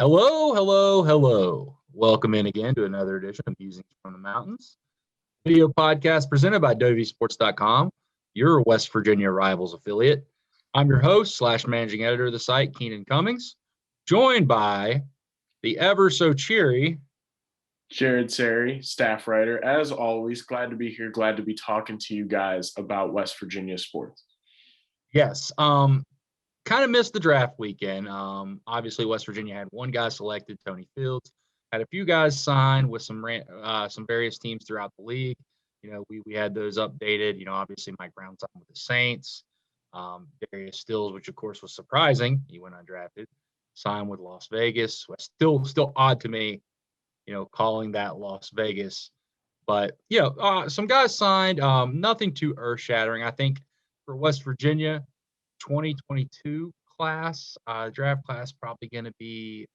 Hello, hello, hello. Welcome in again to another edition of Musings from the Mountains, video podcast presented by WVSports.com, your West Virginia Rivals affiliate. I'm your host slash managing editor of the site, Keenan Cummings, joined by the ever so cheery Serre, staff writer. As always, glad to be here. Glad to be talking to you guys about West Virginia sports. Yes. Kind of missed the draft weekend. Obviously, West Virginia had one guy selected, Tony Fields. Had a few guys signed with some various teams throughout the league. You know, we had those updated. You know, obviously Mike Brown signed with the Saints. Darius Stills, which of course was surprising, he went undrafted. Signed with Las Vegas. Still odd to me, you know, calling that Las Vegas. But some guys signed. Nothing too earth shattering. I think for West Virginia, 2022 draft class, probably going to be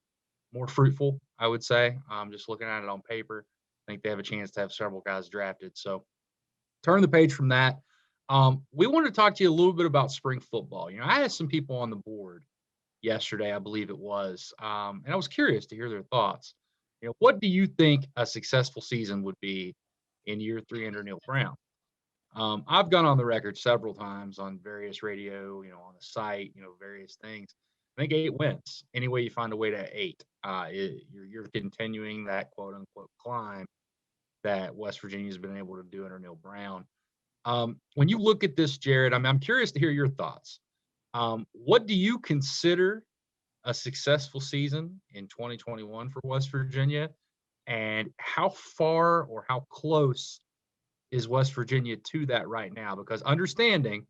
more fruitful, I would say. Just looking at it on paper, I think they have a chance to have several guys drafted. So turn the page from that. We want to talk to you a little bit about spring football. You know, I had some people on the board yesterday, I believe it was, and I was curious to hear their thoughts. You know, what do you think a successful season would be in year 3 under Neil Brown? I've gone on the record several times on various radio, you know, on the site, you know, various things. I think 8 wins. Any way you find a way to 8, you're continuing that quote unquote climb that West Virginia has been able to do under Neil Brown. When you look at this, Jared, I'm curious to hear your thoughts. What do you consider a successful season in 2021 for West Virginia? And how far or how close is West Virginia to that right now? Because understanding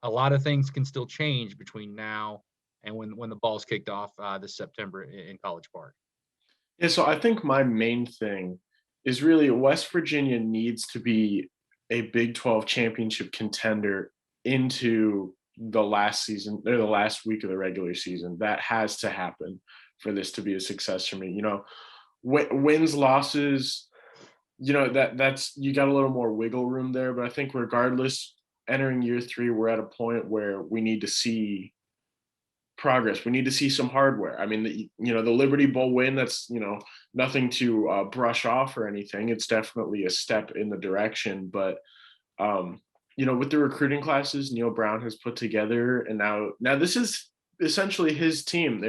a lot of things can still change between now and when the ball's kicked off this September in College Park. Yeah, so I think my main thing is really West Virginia needs to be a Big 12 championship contender into the last season or the last week of the regular season. That has to happen for this to be a success for me. You know, wins, losses, you know, that's you got a little more wiggle room there. But I think regardless, entering year 3, we're at a point where we need to see progress. We need to see some hardware. I mean, the Liberty Bowl win, that's, nothing to brush off or anything. It's definitely a step in the direction. But, with the recruiting classes Neil Brown has put together, and now this is essentially his team.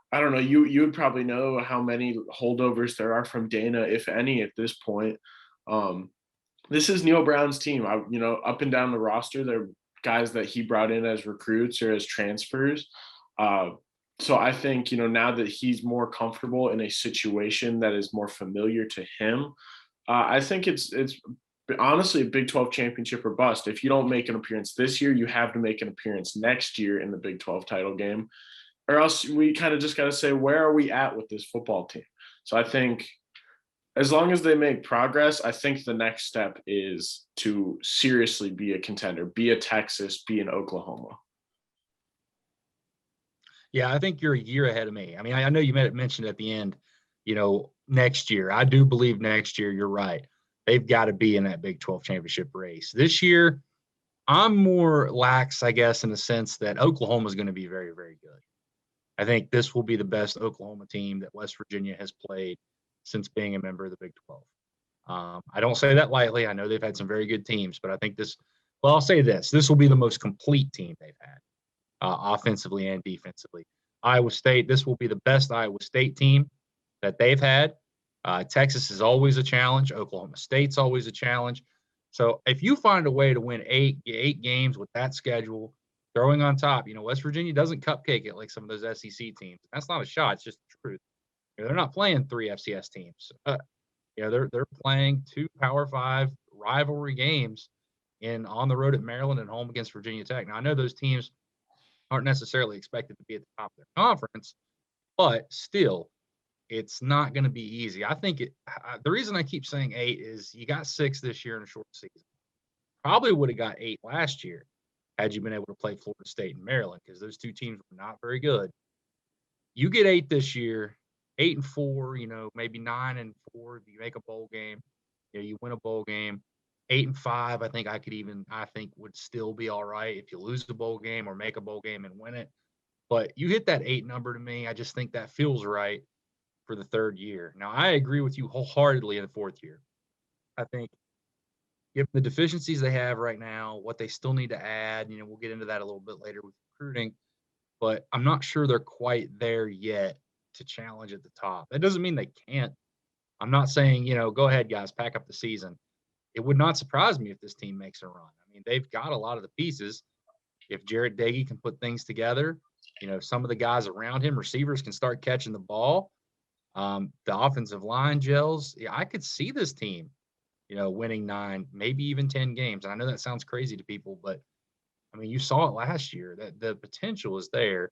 I don't know, you would probably know how many holdovers there are from Dana, if any, at this point. This is Neil Brown's team. Up and down the roster, there are guys that he brought in as recruits or as transfers. So I think, now that he's more comfortable in a situation that is more familiar to him, I think it's honestly a Big 12 championship or bust. If you don't make an appearance this year, you have to make an appearance next year in the Big 12 title game, or else we kind of just got to say, where are we at with this football team? So I think as long as they make progress, I think the next step is to seriously be a contender, be a Texas, be an Oklahoma. Yeah, I think you're a year ahead of me. I mean, I know you mentioned at the end, next year. I do believe next year, you're right. They've got to be in that Big 12 championship race. This year, I'm more lax, I guess, in the sense that Oklahoma is going to be very, very good. I think this will be the best Oklahoma team that West Virginia has played since being a member of the Big 12. I don't say that lightly. I know they've had some very good teams, but I think I'll say this will be the most complete team they've had, offensively and defensively. Iowa State, this will be the best Iowa State team that they've had. Texas is always a challenge. Oklahoma State's always a challenge. So if you find a way to win eight games with that schedule, throwing on top, West Virginia doesn't cupcake it like some of those SEC teams. That's not a shot. It's just the truth. They're not playing 3 FCS teams. They're playing 2 Power 5 rivalry games on the road at Maryland and home against Virginia Tech. Now, I know those teams aren't necessarily expected to be at the top of their conference, but still, it's not going to be easy. I think the reason I keep saying 8 is you got 6 this year in a short season. Probably would have got 8 last year had you been able to play Florida State and Maryland, because those 2 teams were not very good. You get 8 this year, 8-4, maybe 9-4. You make a bowl game, you win a bowl game. 8-5, I think would still be all right if you lose the bowl game or make a bowl game and win it. But you hit that 8 number to me, I just think that feels right for the 3rd year. Now, I agree with you wholeheartedly in the 4th year. I think given the deficiencies they have right now, what they still need to add, we'll get into that a little bit later with recruiting, but I'm not sure they're quite there yet to challenge at the top. That doesn't mean they can't. I'm not saying, go ahead, guys, pack up the season. It would not surprise me if this team makes a run. I mean, they've got a lot of the pieces. If Jarrett Dagey can put things together, some of the guys around him, receivers can start catching the ball. The offensive line gels. Yeah, I could see this team, winning 9, maybe even 10 games. And I know that sounds crazy to people, but I mean, you saw it last year that the potential is there,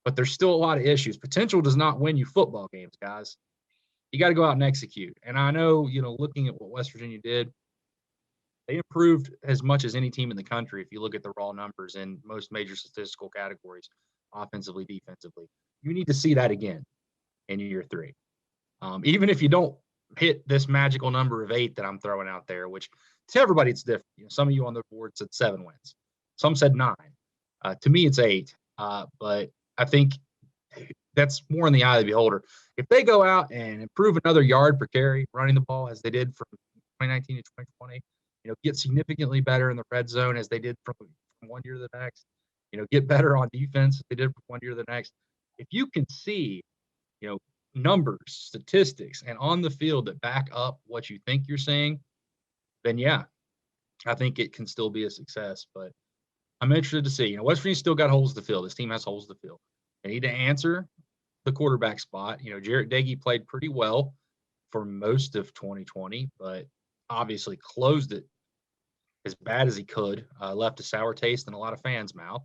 but there's still a lot of issues. Potential does not win you football games, guys. You got to go out and execute. And I know, looking at what West Virginia did, they improved as much as any team in the country if you look at the raw numbers in most major statistical categories, offensively, defensively. You need to see that again in year 3. Even if you don't hit this magical number of 8 that I'm throwing out there, which to everybody it's different. Some of you on the board said 7 wins. Some said 9. To me, it's 8. But I think that's more in the eye of the beholder. If they go out and improve another yard per carry running the ball as they did from 2019 to 2020, get significantly better in the red zone as they did from one year to the next, get better on defense as they did from one year to the next. If you can see, numbers, statistics, and on the field that back up what you think you're saying, then yeah, I think it can still be a success. But I'm interested to see. West Virginia still got holes to fill. This team has holes to fill. They need to answer the quarterback spot. Jarrett Dagey played pretty well for most of 2020, but obviously closed it as bad as he could, left a sour taste in a lot of fans' mouth.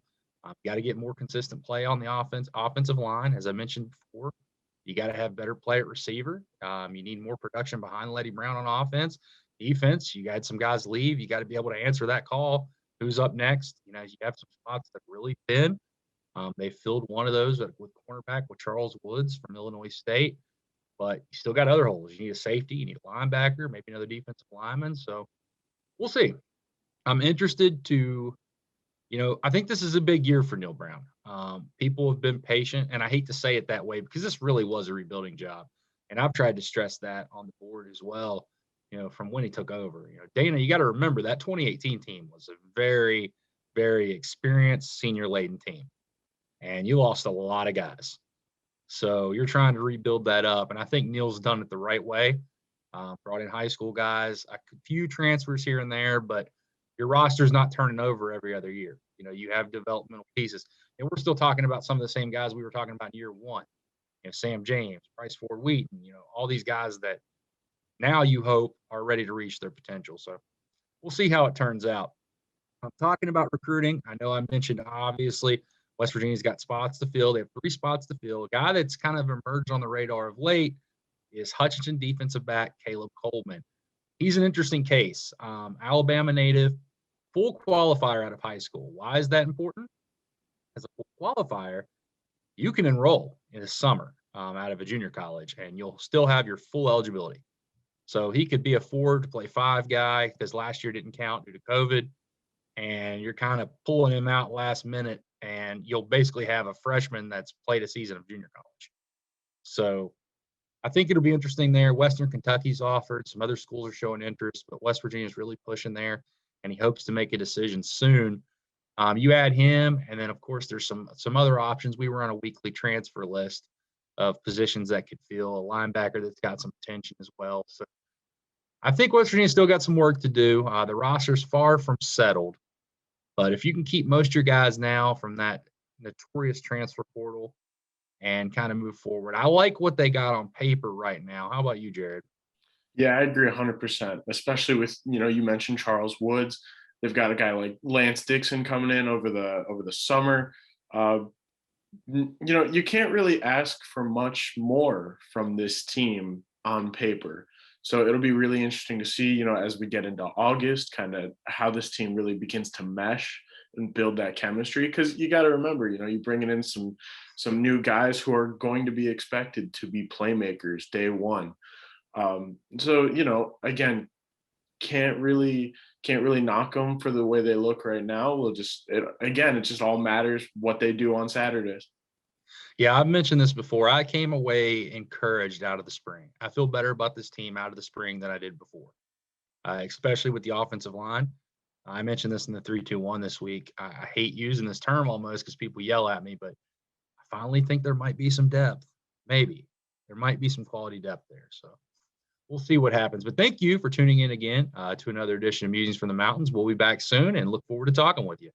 Got to get more consistent play on the offensive line, as I mentioned before. You got to have better play at receiver. You need more production behind Letty Brown on offense. Defense, you got some guys leave. You got to be able to answer that call. Who's up next? You have some spots that are really thin. They filled one of those with cornerback with Charles Woods from Illinois State, but you still got other holes. You need a safety, you need a linebacker, maybe another defensive lineman. So we'll see. I'm interested to, I think this is a big year for Neil Brown. People have been patient, and I hate to say it that way because this really was a rebuilding job. And I've tried to stress that on the board as well, from when he took over. Dana, you got to remember that 2018 team was a very, very experienced senior-laden team. And you lost a lot of guys. So you're trying to rebuild that up. And I think Neil's done it the right way. Brought in high school guys, a few transfers here and there, but your roster's not turning over every other year. You have developmental pieces. And we're still talking about some of the same guys we were talking about in year 1. Sam James, Bryce Ford Wheaton, all these guys that now you hope are ready to reach their potential. So we'll see how it turns out. I'm talking about recruiting. I know I mentioned, obviously, West Virginia's got spots to fill. They have 3 spots to fill. A guy that's kind of emerged on the radar of late is Hutchinson defensive back Caleb Coleman. He's an interesting case. Alabama native, full qualifier out of high school. Why is that important? As a full qualifier, you can enroll in the summer out of a junior college, and you'll still have your full eligibility. So he could be a 4 to play 5 guy because last year didn't count due to COVID, and you're kind of pulling him out last minute, and you'll basically have a freshman that's played a season of junior college. So I think it'll be interesting there. Western Kentucky's offered. Some other schools are showing interest, but West Virginia's really pushing there, and he hopes to make a decision soon. You add him, and then, of course, there's some other options. We were on a weekly transfer list of positions that could fill, a linebacker that's got some potential as well. So I think West Virginia's still got some work to do. The roster's far from settled, but if you can keep most of your guys now from that notorious transfer portal and kind of move forward, I like what they got on paper right now. How about you, Jared? Yeah, I agree 100%, especially with, you mentioned Charles Woods. They've got a guy like Lance Dixon coming in over the summer. You can't really ask for much more from this team on paper. So it'll be really interesting to see, as we get into August, kind of how this team really begins to mesh and build that chemistry. Because you got to remember, you're bringing in some new guys who are going to be expected to be playmakers day one. So again, can't really knock them for the way they look right now. It just all matters what they do on Saturdays. Yeah, I've mentioned this before. I came away encouraged out of the spring. I feel better about this team out of the spring than I did before, especially with the offensive line. I mentioned this in the 3-2-1 this week. I hate using this term almost because people yell at me, but I finally think there might be some depth. Maybe there might be some quality depth there. So we'll see what happens. But thank you for tuning in again to another edition of Musings from the Mountains. We'll be back soon and look forward to talking with you.